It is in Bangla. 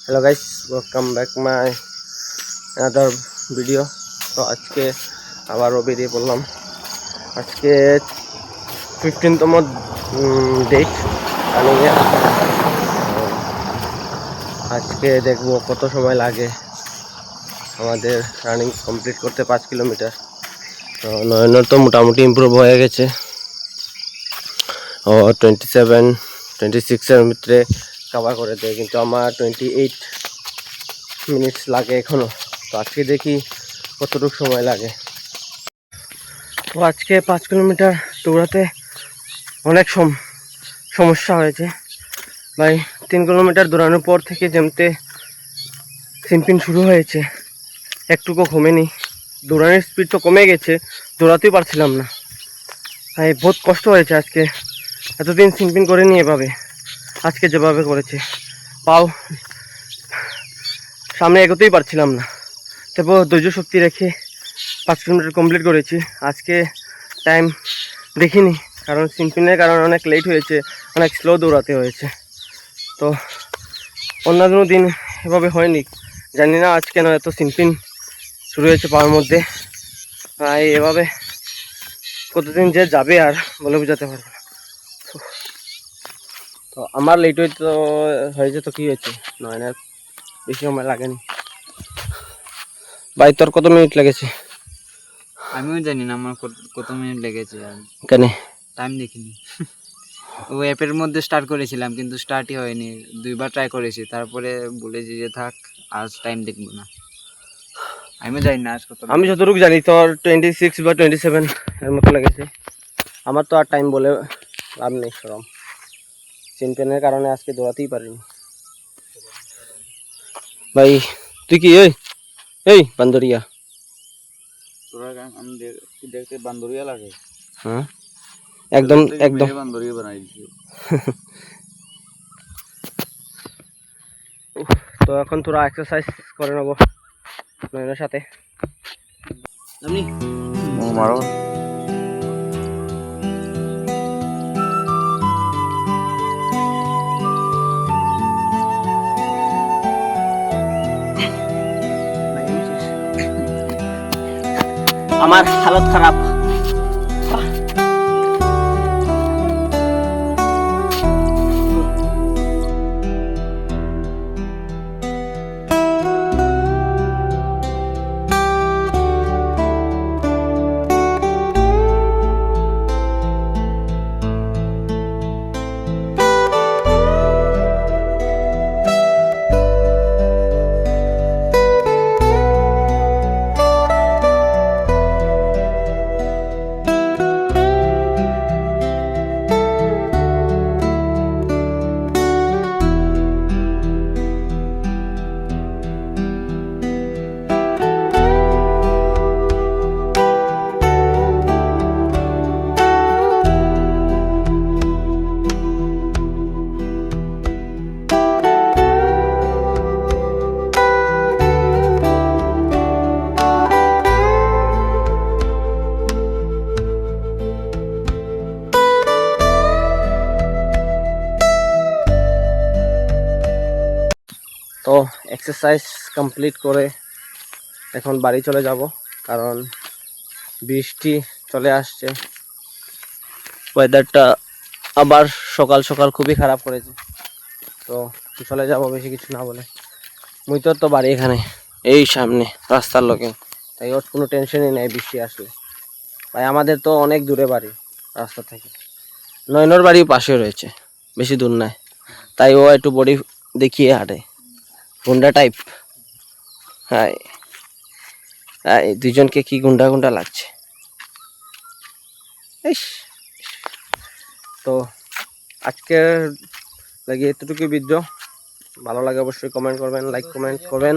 Hello guys, welcome back my another video. তো আজকে আবারও বেরিয়ে পড়লাম। আজকে 15তম ডেট রানিংয়ে। আজকে দেখবো কত সময় লাগে আমাদের রানিং কমপ্লিট করতে 5 কিলোমিটার। তো নয়নের তো মোটামুটি ইমপ্রুভ হয়ে গেছে, ও 27-26-এর ভিতরে কভার করে দেয়, কিন্তু আমার 28 মিনিটস লাগে এখনো। তো আজকে দেখি কতটুকু সময় লাগে। তো আজকে 5 কিলোমিটার দৌড়াতে অনেক সমস্যা হয়েছে ভাই। 3 কিলোমিটার দৌড়ানোর পর থেকে যেমতে সিম্পিন শুরু হয়েছে, একটুকু কমেনি। দৌড়ানোর স্পিড তো কমে গেছে, দৌড়াতেই পারছিলাম না ভাই। বহুত কষ্ট হয়েছে আজকে, এতদিন সিম্পিন করে নিয়ে এভাবে আজকে যেভাবে করেছে, পাও সামনে এগোতেই পারছিলাম না। তারপর ধৈর্য শক্তি রেখে 5 কিলোমিটার কমপ্লিট করেছি। আজকে টাইম দেখিনি, কারণ সিম্পিনের কারণে অনেক লেট হয়েছে, অনেক স্লো দৌড়াতে হয়েছে। তো অন্যান্য দিন এভাবে হয়নি, জানি না আজ কেন এত সিম্পিন শুরু হয়েছে পাওয়ার মধ্যে। এভাবে কতদিন যে যাবে আর বলে বোঝাতে পারবো না। তো আমার লেট হয়েছে তো কী হয়েছে, নয়নের বেশি সময় লাগেনি ভাই। তোর কত মিনিট লেগেছে? আমিও জানি না আমার কত মিনিট লেগেছে, আর কেন টাইম দেখিনি। ও অ্যাপের মধ্যে স্টার্ট করেছিলাম, কিন্তু স্টার্টই হয়নি। 2বার ট্রাই করেছি, তারপরে বলেছি যে থাক, আজ টাইম দেখবো না। আমিও জানি না আজ কত। আমি যতটুকু জানি তোর 26 বা 27 এর মতো লেগেছে। আমার তো আর টাইম বলে লাভ নেই, সরম সিম্পেনের কারণে আজকে দৌড়াতেই পারিনি ভাই। তুই কি এই বান্দরিয়া? তোরা আমি দেখতে বান্দরিয়া লাগে। হ্যাঁ, একদম একদম বান্দরিয়া বানাই দিছি। তো এখন তোরা এক্সারসাইজ করে নেবো নয়নের সাথে। আপনি মারো। আমার হালত খারাপ। তো এক্সারসাইজ কমপ্লিট করে এখন বাড়ি চলে যাব, কারণ বৃষ্টি চলে আসছে। ওয়েদারটা আবার সকাল সকাল খুবই খারাপ করেছে। তো চলে যাব বেশি কিছু না বলে। মুই তো বাড়ি এখানে এই সামনে রাস্তার লোকে, তাই ওর কোনো টেনশনই নেই বৃষ্টি আসলে। ভাই আমাদের তো অনেক দূরে বাড়ি রাস্তা থেকে, নয়নর বাড়ি পাশে রয়েছে, বেশি দূর নয়। তাই ও একটু বডি দেখিয়ে হাঁটে, গুন্ডা টাইপ। হ্যাঁ, দুইজনকে কি গুন্ডা গুন্ডা লাগছে। তো আজকের লাগে এতটুকু ভিডিও। ভালো লাগে অবশ্যই কমেন্ট করবেন, লাইক কমেন্ট করবেন।